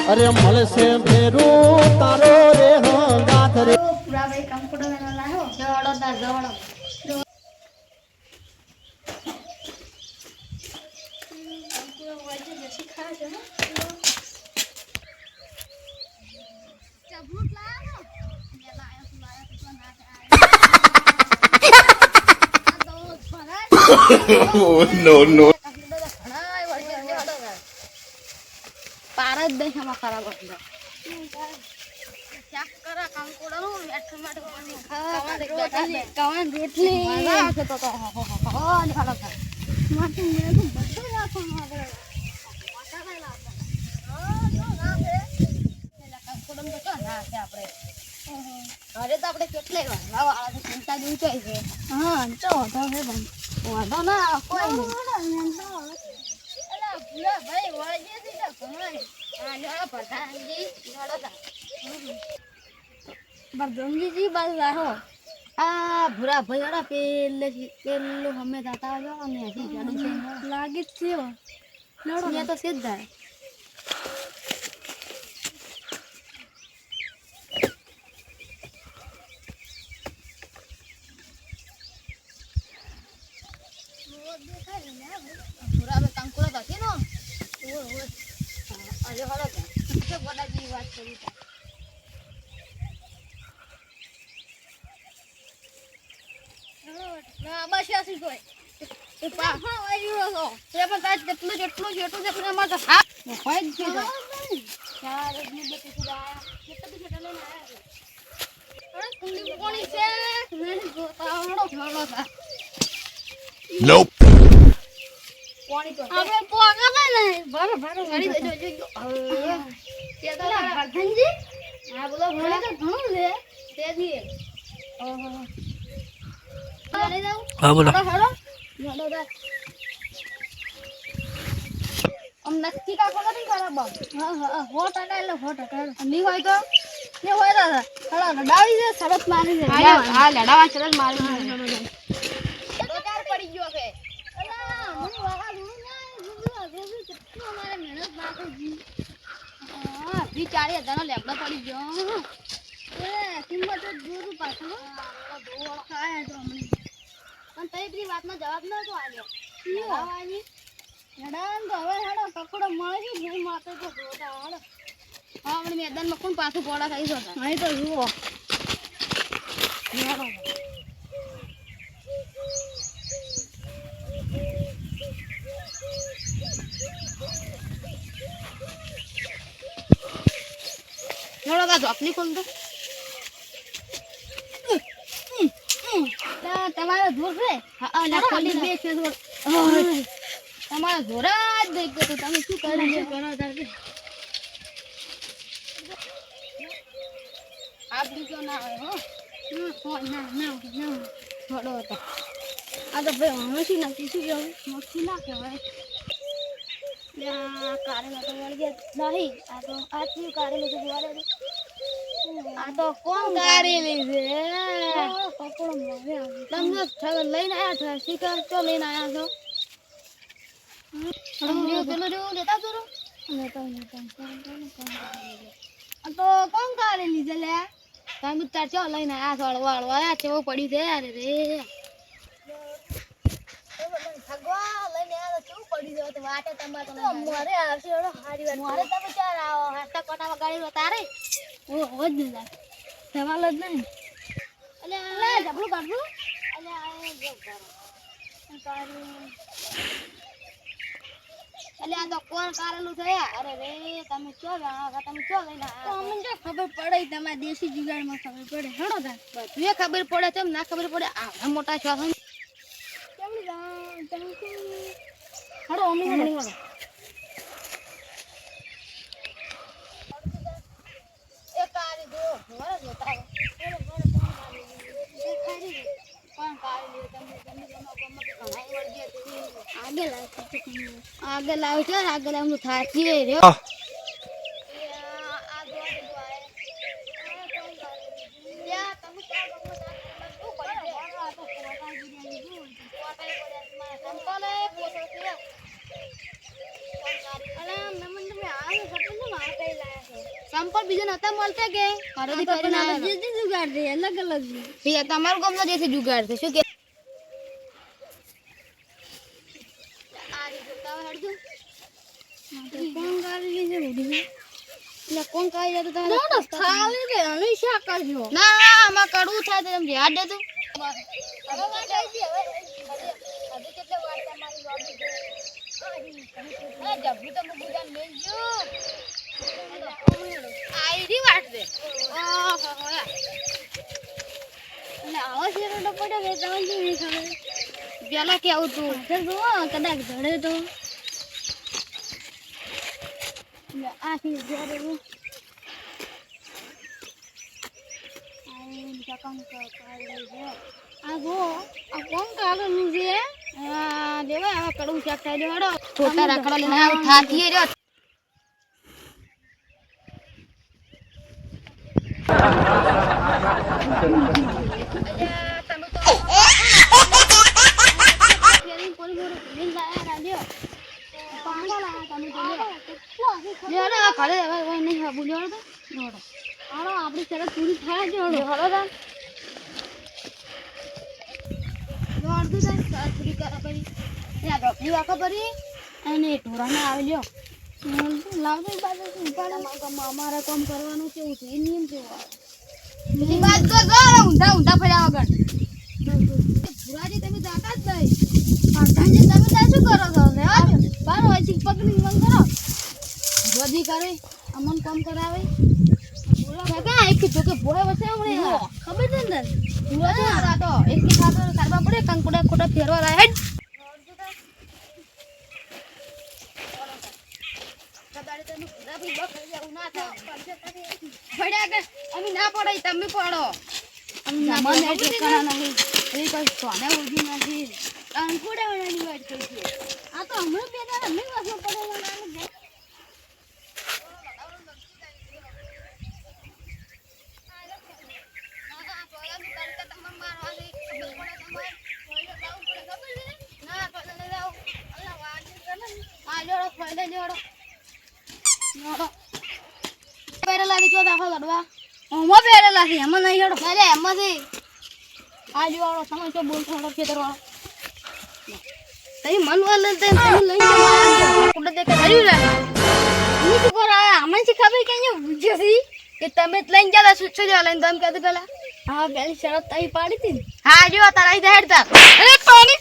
અરે મળશે ફેરું તારો રે ગાથ રે પૂરા ભાઈ કંકુડો મેનો લાયો જવાડો દા જવાડો કંકુડો વાજે જસી ખા છે ને ચબલુટ લાયો ને લાયો તો ના નો નો પારદ દે હમા ખરાબ હતો ચેક કરા કંકોડાનું મેઠું મેઠું પાણી કવાન રોટલી મજા આવશે તો હો ને ખાલો ખા માટે મેં બધું રાખવાનું આગળ વાટા લાવતા જો ના છે એટલે કંકોડમ તો ના છે આપણે ઘરે તો આપણે કેટલે વાળા ચિંતા જેવું છે હા તો તો હે ભાઈ વાંધો ના કોઈ નહીં એલા ભૂલા ભાઈ વાજે દીધા કમાય આ લ્યો પ્રધાનજી નડતા બરદમજી બાલ રાહો આ ભૂરા ભાઈ વાળા પેલું હમે દાતા જો અને હજી જાડું છે લાગે જ છે લડો ને તો સીધા ભૂરા ભાઈ કંકુડો તો નો ઓય અરે હળો કે બોલાજી વાત કરી ના બસ આસી કોઈ એ પા હા આવ્યો છો તે પણ તાજ જેટલું જેટલું અમાર તો હા હોય જ છે ચાર ની બતી સુધા કેટલું લઈને આયા અરે કુંડી કોણી છે નહીં જોતા હળો થા નોપ કોણી તો આપણે પોગા નહીં ભરો ગાડી જો તે તો વર્ધનજી હા બોલો ભણે તો ઘણું છે તે દી ઓહો હા બોલો નક્કી કા કોલો નહીં ખરાબ હા હો ટકા એટલે હો ટકા નહીં હોય તો ને હોય દાદા હળો લડાવી દે સરસ મારી દે હા લડાવા સરસ મારી દે ડોકાર પડી ગયો કે અલા મને વાગા દૂર ના કેટલો મારે મહેનત નાખી જી હા 40,000 નો લેબડો પડી ગયો એ કિંમત જોતું પાછું બહુ ખાય તો મને પણ તઈ બધી વાતનો જવાબ ન તો આલ્યો લડાવાની લડાન તો હવે હેડો કકડો મળે છે નહીં માતો તો જોતા હેડો હા આપણે મેદાનમાં કોણ પાછું પોડા થઈ જતા અહીં તો જુઓ હેડો હેડો કા જોપની ખોલ દો તમારો જોર છે હા ના ખોલી બે છે જોર તમારો જોર જ દેખ તો તમે શું કરી છે કરો તારે આપ દીજો ના હોય હો ના થોડો હતો આ તો ભાઈ મશીન નાખી શું કહેવાય મશીન ના કહેવાય કારેલો તો વળી ગયા નહીં આ તો આટલું કારેલું તો જોવા દે આ તો કોણ કારેલી છે કપડો મળે તમને લઈને આયા છો શિકાર તો લઈને આયા છો પેલું જેવું લેતા છો તો કોણ કારેલી છે લે તમે તાર ચો લઈને આયા છો વાળવા છે પડી છે અરે રે ભગવા લઈને આયા કેવું પડી જાય તો વાટે તમારે તો મોરે આવશે ઓલો હારી વાત મોરે તમે ચાર આવો હાટા કોટામાં ગાડી તારે ઓ હોજ ન જાય સવાલ જ નહીં અલે જબલું કાઢું અલે આ જો કરો કારું અલે આ તો કોણ કારેલું છે અરે રે તમે ચો તમે ચો લઈને તો અમને જો ખબર પડે તમારા દેશી જુગાડમાં ખબર પડે હેડો તા બધું ખબર પડે તેમ ના ખબર પડે આ મોટા છો હેડો અમી હેડો એ કારી દો વર જોતા आगे लाओ चल आगे हम थाकी रे आ दो आए या तुम क्या बंगलो पड़े आ तो कोटा गिरी दी कोटा पड़े तुम्हारे संतले पोछो से अरे नमन में आ सपन मार के लाया કામ પર બીજા નતા મળતા કે ઘરેથી કરીને આયા જે જુગાડ છે અલગ અલગ છે તમારું ગામનો જે છે જુગાડ છે શું કે આ રી જોતા હડજો કોણ ગાડી છે બધી એટલે કોણ કાઈ જતો તમે ખાલી કે અનુ શા કરજો ના આમાં કડવું થાય તો તમે યાદ દે તું હવે વાત આવી છે હવે હજી કેટલે વાર તમારી લોબી છે આ જબ્બુ તો બુજાન મેલજો આઈડી વાત દે ઓહો હોયા એટલે આવો શેરો તો પડ્યો કે તમને નહીં ખબર પેલા કેવું તું સર જો કદાચ ધડે તો આ થી જોરે હું આઈ કામ કરી છે આ ગો આ કોણ કાગળનું છે આ દેવા આ કડું શાક થાય દેવાડો છોટા રાખડા લઈને આવ થાકીએ રહ્યો આપડી શરત પૂરી થાય છે અમારે કામ કરવાનું કેવું છે એ નિયમ કેવો ઊંધા ઊંધા ફર્યા વગર ભુરાજી તમે જાતા જ નહીં તમે ત્યાં શું કરો છો બાર હોય છે પકડી મન કરો વધી કરે અમન કામ કરાવે કાકા એક તો કે ભોય વસે હમણે ખબર છે ને ભુરા છે આ તો એક કે ખાતો સારવા પડે કંકુડા ખોટા ફેરવા રહે હેડ કદાડે તમે ભુરા ભઈ બખર જાવ ના થાવ પડ્યા કે અમે ના પડાય તમે પડો અમે ના ઠેકાણા નહીં એ કોઈ સોને ઉજી નથી કંકુડા વણાની વાત થઈ છે આ તો હમણાં બે દાડા અમે વાસમાં પડે તમે લઈને ગયા સુચો લઈને તમે કહેતું પેલા હા પેલી શરત તઈ પાડી હતી હા જો તારા અહીં હેડતા અરે પાણી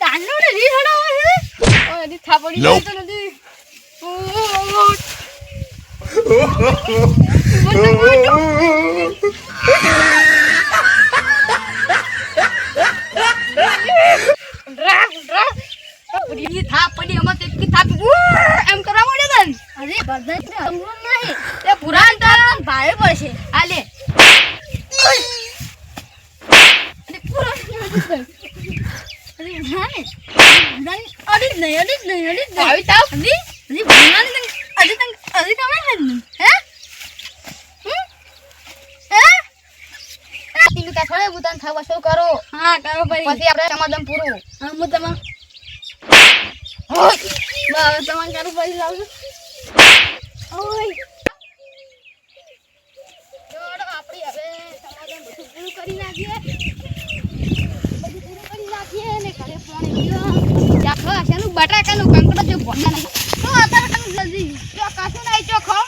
દાનોડે રી હડાવા છે ઓય રી થાપડી તો નથી થાપડી અમાર તેકી થાપી એમ કરવા મળે તન અરે બરદાઈ છે અમરો નહીં એ પુરાણ તારા ભાઈ પડશે આલે અરે પુરાણ અરે નાને અડી નહીં આવી તાવ અડી ભણાને અડી તમે હે તીન કા છોડે બુતાન થાવા શો કરો હા કરો ભાઈ પછી આપણે સમાધાન પૂરું હા હું તમાર ઓય તમાર કરું પછી લાવજો ઓય જોડો આપણી હવે સમાધાન બધું પૂરું કરી નાખીએ ને ઘરે ફોન ગયો જાખો આશાનું બટાકાનું કંકડો જો ભોના નહીં તો આતા કન જલ્દી જો કાસો નહીં ચોખો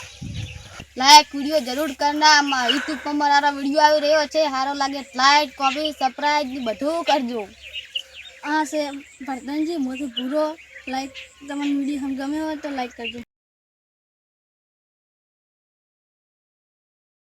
લાઈક વિડિયો જરૂર કરના YouTube પર મારા વિડિયો આવી રહ્યો છે સારો લાગે લાઈક કોપી સબસ્ક્રાઇબ બધું કરજો આ છે વર્ધનજી મોથી પૂરો લાઈક તમને વિડિયો ગમે હોય તો લાઈક કરજો